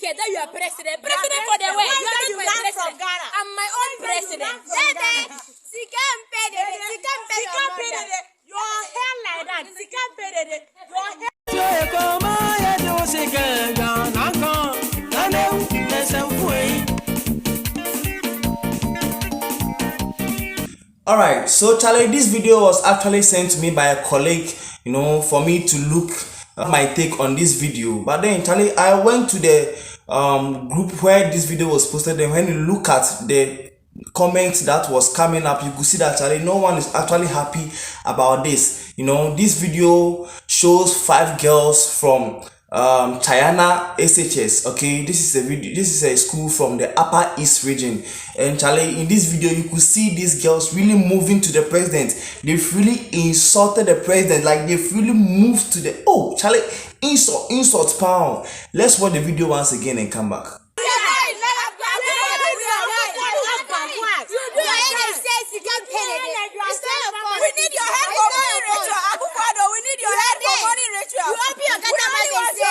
kid that you are president. President for the way. You are not my president. I'm my own president. Your hair like that. Your hair. Alright, so Charlie, this video was actually sent to me by a colleague, for me to look at my take on this video. But then, Charlie, I went to the group where this video was posted, and when you look at the comments that was coming up, you could see that, Charlie, no one is actually happy about this. This video shows 5 girls from Chiana SHS. Okay, this is a video, this is a school from the Upper East region, and Charlie, in this video you could see these girls really moving to the president. They've really insulted the president, like they've really moved to the Charlie, insult pound. Let's watch the video once again and come back. We need your help for money, Rachel. Abufado, we need your help for money, Rachel. You open your gun up and say,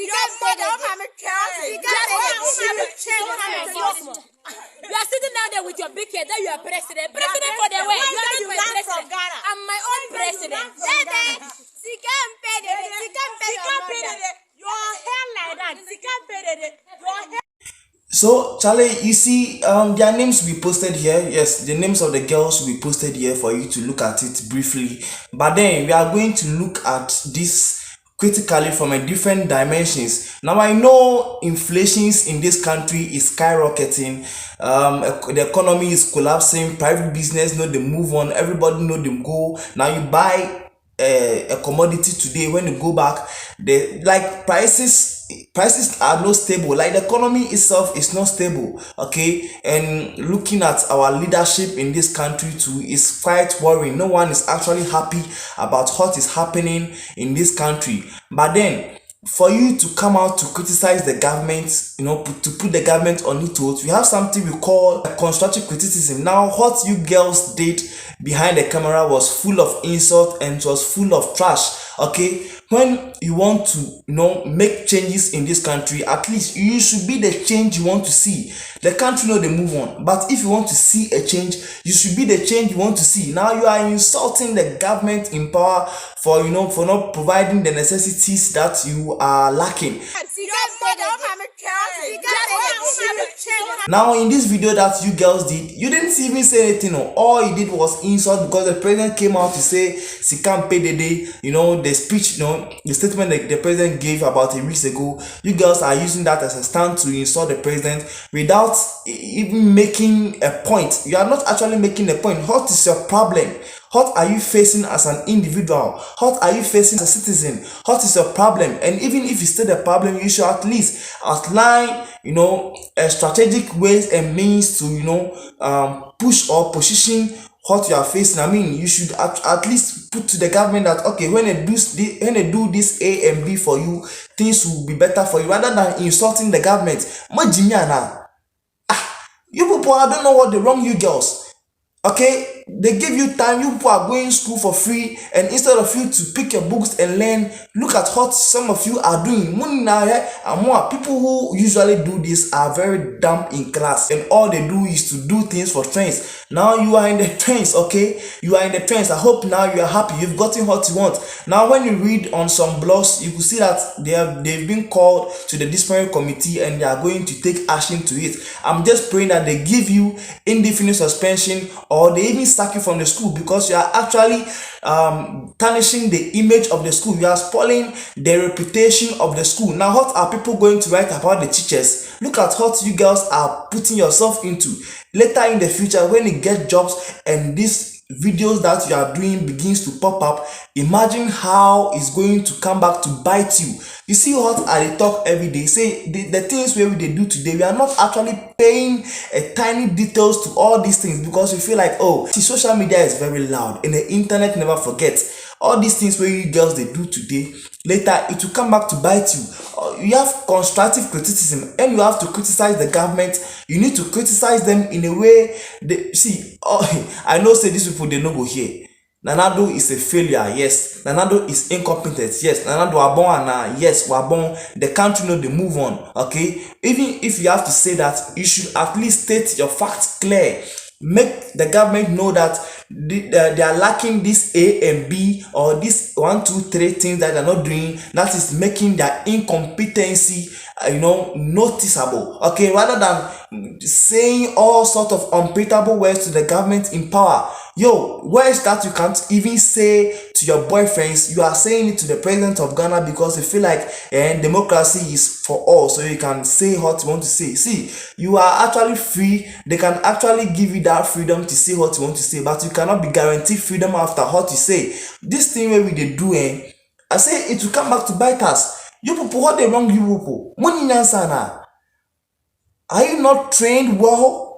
you are sitting down there with your big head that you are president. President for the way. You are not my president. I'm my own president. Your hair like that. Your hair. So, Charlie, you see, their names will be posted here. Yes, the names of the girls will be posted here for you to look at it briefly. But then, we are going to look at this critically from a different dimensions. Now, I know inflations in this country is skyrocketing. The economy is collapsing. Private business know they move on. Everybody know them go. Now, you buy a commodity today, when you go back, prices are not stable. Like the economy itself is not stable. Okay, and looking at our leadership in this country too is quite worrying. No one is actually happy about what is happening in this country. But then, for you to come out to criticize the government, to put the government on it, we have something we call constructive criticism. Now, what you girls did behind the camera was full of insult and it was full of trash. Okay, when you want to make changes in this country, at least you should be the change you want to see. The country know they move on, but if you want to see a change, you should be the change you want to see. Now you are insulting the government in power for not providing the necessities that you are lacking. Now in this video that you girls did, you didn't even say anything. All you did was insult, because the president came out to say she can't pay the day. The speech, the statement that the president gave about a week ago. You girls are using that as a stand to insult the president without even making a point. You are not actually making a point. What is your problem? What are you facing as an individual? What are you facing as a citizen? What is your problem? And even if it's still the problem, you should at least outline, a strategic ways and means to, push or position what you are facing. I mean, you should at least put to the government that, okay, when they do this A and B for you, things will be better for you, rather than insulting the government. You people, I don't know what the wrong you girls. Okay, they give you time. You people are going to school for free, and instead of you to pick your books and learn, look at what some of you are doing. People who usually do this are very dumb in class, and all they do is to do things for trends. Now you are in the trends. Okay, you are in the trends. I hope now you are happy. You've gotten what you want. Now, when you read on some blogs, you can see that they've been called to the disciplinary committee and they are going to take action to it. I'm just praying that they give you indefinite suspension, or they even sack you from the school, because you are actually tarnishing the image of the school. You are spoiling the reputation of the school. Now, what are people going to write about the teachers? Look at what you girls are putting yourself into. Later in the future, when you get jobs and these videos that you are doing begins to pop up, imagine how it's going to come back to bite you. You see what I talk every day, say the things where they do today, we are not actually paying a tiny details to all these things, because we feel like, see, social media is very loud and the internet never forgets. All these things where you girls they do today, later it will come back to bite you. You have constructive criticism, and you have to criticize the government. You need to criticize them in a way they see. I know say these people, they no go here. Nana Addo is a failure, yes. Nana Addo is incompetent, yes. Nana Addo wabon, yes, wabon. The country know they move on, okay. Even if you have to say that, you should at least state your facts clear. Make the government know that they are lacking this A and B, or this 1, 2, 3 things that they're not doing. That is making their incompetency, noticeable. Okay, rather than saying all sort of unprintable words to the government in power. Yo, words that you can't even say to your boyfriends, you are saying it to the president of Ghana because you feel like democracy is for all, so you can say what you want to say. See, you are actually free. They can actually give you that freedom to say what you want to say, but you cannot be guaranteed freedom after what you say. This thing where we they do, I say it will come back to bite us. You people, what they wrong you people? Money na. Are you not trained well?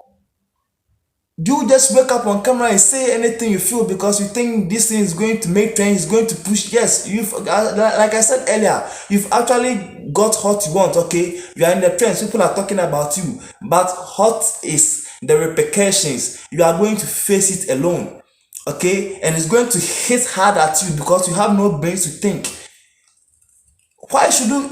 Do you just wake up on camera and say anything you feel because you think this thing is going to make trends, is going to push? Yes, you've, like I said earlier, you've actually got what you want, okay? You are in the trends, people are talking about you, but what is the repercussions? You are going to face it alone, okay? And it's going to hit hard at you because you have no brains to think. Why should you?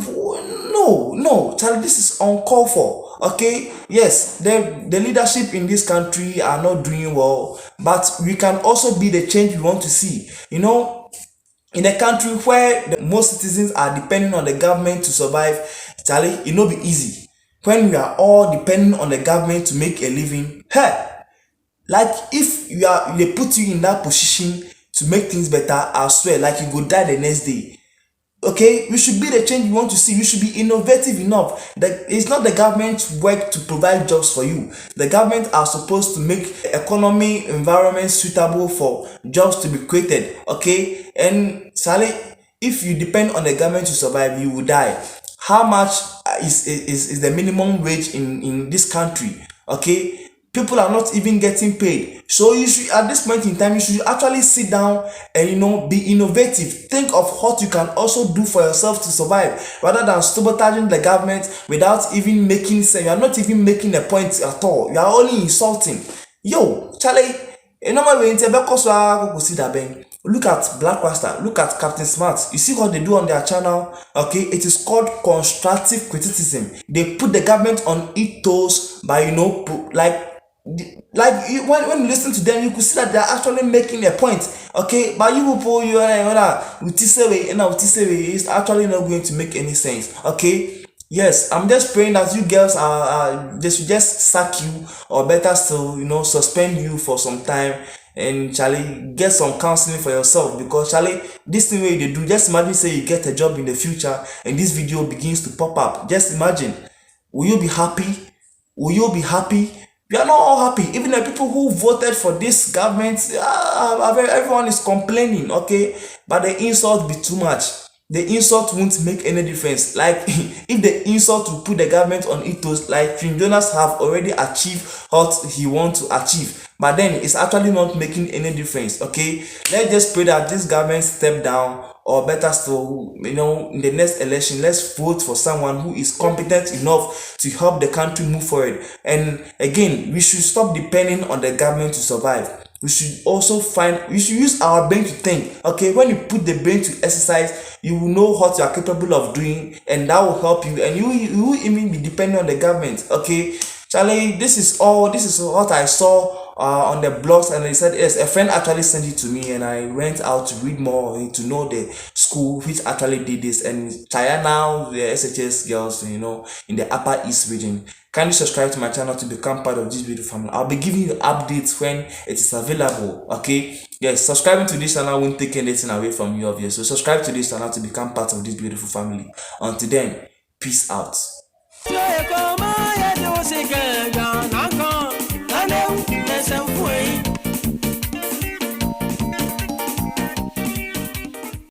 No, Charlie, this is uncalled for. Okay, yes, the leadership in this country are not doing well, but we can also be the change we want to see. In a country where most citizens are depending on the government to survive, Charlie, it no be easy. When we are all depending on the government to make a living, like if they put you in that position to make things better, I swear, like you go die the next day. Okay, we should be the change you want to see. You should be innovative enough. That it's not the government's work to provide jobs for you. The government are supposed to make economy environment suitable for jobs to be created. Okay, and Sally, if you depend on the government to survive, you will die. How much is the minimum wage in this country? Okay, people are not even getting paid. So you should, at this point in time, you should actually sit down and be innovative. Think of what you can also do for yourself to survive, rather than sabotaging the government without even making sense. You are not even making a point at all. You are only insulting. Yo, Charlie, look at Blackbuster, look at Captain Smart. You see what they do on their channel? Okay, it is called constructive criticism. They put the government on its toes by when you listen to them, you could see that they are actually making a point. Okay, but you people, you is actually not going to make any sense. Okay, yes, I'm just praying that you girls they should just sack you, or better still, suspend you for some time, and Charlie, get some counseling for yourself, because Charlie, this thing where they do, just imagine say you get a job in the future and this video begins to pop up. Just imagine, will you be happy? Will you be happy? We are not all happy. Even the people who voted for this government, everyone is complaining, okay? But the insult be too much. The insult won't make any difference. Like, if the insult will put the government on its toes, like King Jonas have already achieved what he wants to achieve. But then it's actually not making any difference, okay? Let's just pray that this government step down, or better still, in the next election, let's vote for someone who is competent enough to help the country move forward. And again, we should stop depending on the government to survive. We should also use our brain to think. Okay, when you put the brain to exercise, you will know what you are capable of doing, and that will help you, and you will even be depending on the government. Okay, Charlie, this is what I saw on the blogs, and they said yes, a friend actually sent it to me, and I went out to read more to know the school which actually did this. And Chiana, the SHS girls, in the Upper East region. Kindly subscribe to my channel to become part of this beautiful family. I'll be giving you updates when it is available. Okay, yes, subscribing to this channel won't take anything away from you, obviously. So subscribe to this channel to become part of this beautiful family. Until then, peace out.